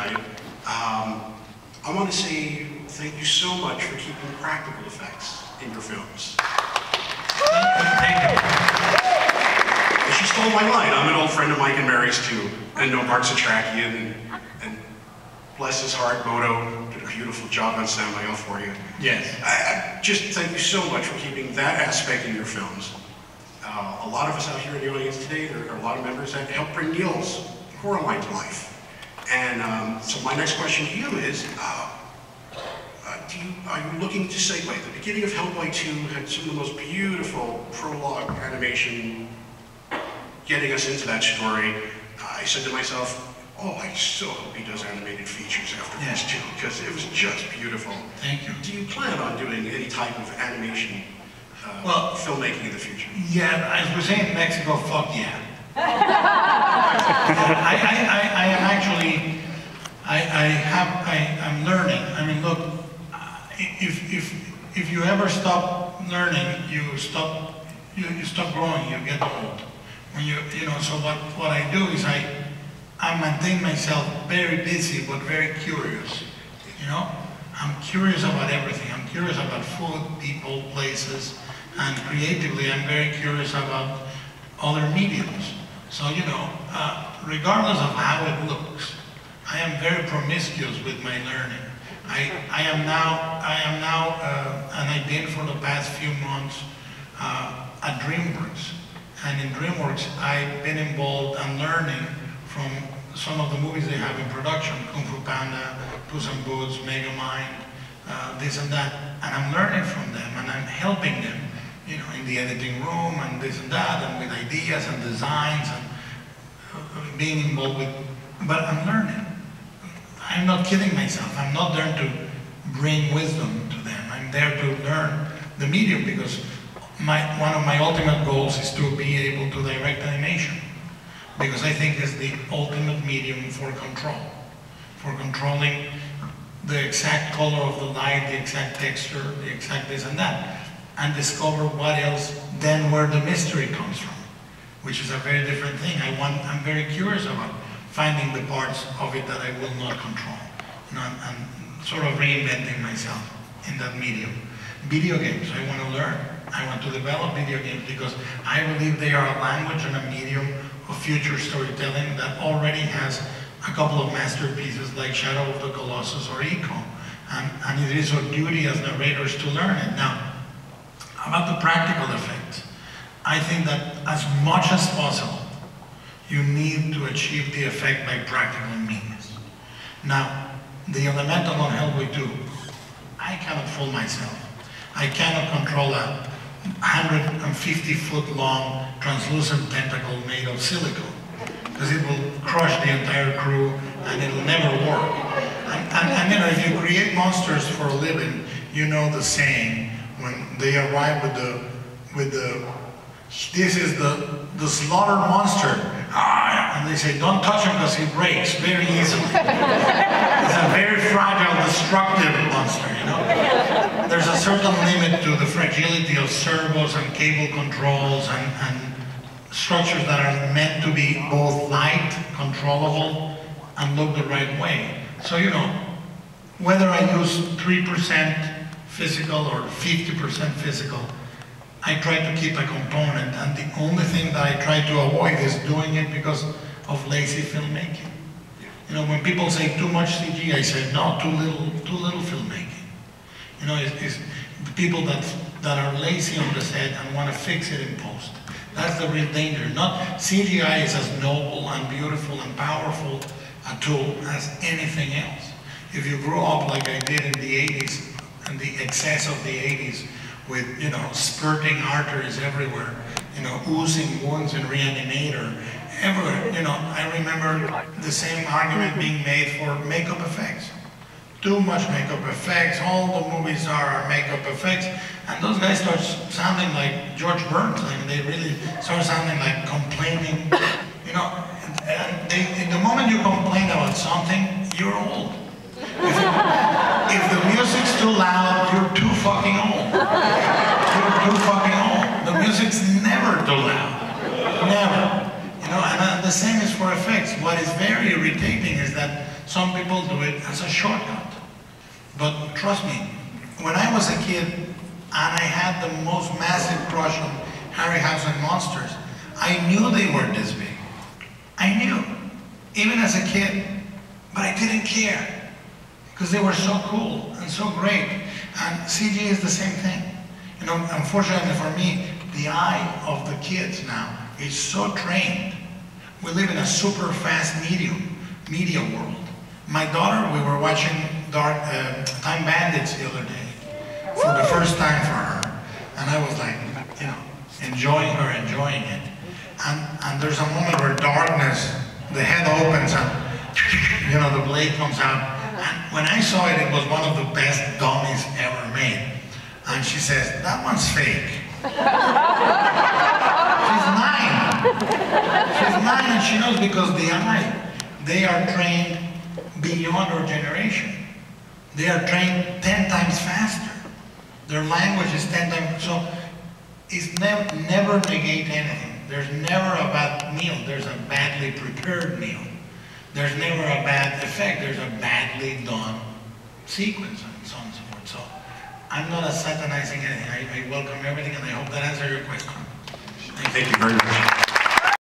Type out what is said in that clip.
tonight. I want to say thank you so much for keeping practical effects in your films. Thank you. She stole my line. I'm an old friend of Mike and Mary's too. And no Mark Satrakian, and bless his heart, Moto did a beautiful job on Samael for you. Yes. I just thank you so much for keeping that aspect in your films. A lot of us out here in the audience today, there are a lot of members that help bring Neil's Coraline to life. And so my next question to you is, are you looking to segue? The beginning of Hellboy 2 had some of the most beautiful prologue animation getting us into that story. I said to myself, oh, I so hope he does animated features after this too, because it was just beautiful. Thank you. Do you plan on doing any type of animation filmmaking in the future? Yeah, as we say in Mexico, fuck yeah. I am actually, I'm learning. I mean, look, if you ever stop learning, you stop growing, you get old. When you know, so what I do is I maintain myself very busy, but very curious, you know? I'm curious about everything. I'm curious about food, people, places, and creatively, I'm very curious about other mediums. So, you know, regardless of how it looks, I am very promiscuous with my learning. I am now, and I've been for the past few months at DreamWorks. And in DreamWorks, I've been involved and learning from some of the movies they have in production, Kung Fu Panda, Puss in Boots, Megamind, this and that. And I'm learning from them, and I'm helping them, you know, in the editing room and this and that, and with ideas and designs, and being involved with, but I'm learning. I'm not kidding myself. I'm not there to bring wisdom to them. I'm there to learn the medium, because one of my ultimate goals is to be able to direct animation, because I think it's the ultimate medium for control, for controlling the exact color of the light, the exact texture, the exact this and that, and discover what else, then where the mystery comes from, which is a very different thing. I'm very curious about finding the parts of it that I will not control, you know, and sort of reinventing myself in that medium. Video games, I want to learn. I want to develop video games because I believe they are a language and a medium of future storytelling that already has a couple of masterpieces like Shadow of the Colossus or Eco. And it is our duty as narrators to learn it. Now, about the practical effects, I think that as much as possible, you need to achieve the effect by practical means. Now, the elemental on Hellboy 2, I cannot fool myself. I cannot control a 150-foot long translucent tentacle made of silicone, because it will crush the entire crew and it'll never work. And you know, if you create monsters for a living, you know the saying when they arrive with the this is the slaughter monster, and they say don't touch him because he breaks very easily. It's a very fragile, destructive monster, you know. There's a certain limit to the fragility of servos and cable controls and structures that are meant to be both light, controllable, and look the right way. So, you know, whether I use 3% physical or 50% physical, I try to keep a component, and the only thing that I try to avoid is doing it because of lazy filmmaking. You know, when people say too much CG, I say no, too little filmmaking. You know, it's the people that are lazy on the set and want to fix it in post. That's the real danger. Not CGI is as noble and beautiful and powerful a tool as anything else. If you grew up like I did in the 80s, and the excess of the 80s, with, you know, spurting arteries everywhere, you know, oozing wounds in Reanimator, everywhere, you know, I remember the same argument being made for makeup effects. Too much makeup effects, all the movies are makeup effects, and those guys start sounding like George Burns. I mean, they really start sounding like complaining, you know, and the moment you complain about something, you're old. If the music's too loud, you're too fucking old. You're too fucking old. The music's never too loud. Never. You know, and the same is for effects. What is very irritating is that some people do it as a shortcut. But trust me, when I was a kid and I had the most massive crush on Harryhausen monsters, I knew they were this big. I knew, even as a kid, but I didn't care because they were so cool and so great. And CG is the same thing. You know, unfortunately for me, the eye of the kids now is so trained. We live in a super fast media world. My daughter, we were watching Time Bandits the other day for the first time for her. And I was like, you know, enjoying it. And there's a moment where darkness, the head opens and, you know, the blade comes out. And when I saw it, it was one of the best dummies ever made. And she says, that one's fake. She's 9. She's 9 and she knows because the eye, they are trained beyond our generation. They are trained 10 times faster. Their language is 10 times, so it's never negate anything. There's never a bad meal, there's a badly prepared meal. There's never a bad effect, there's a badly done sequence and so on and so forth. So I'm not satanizing anything. I welcome everything and I hope that answers your question. Thank you very much.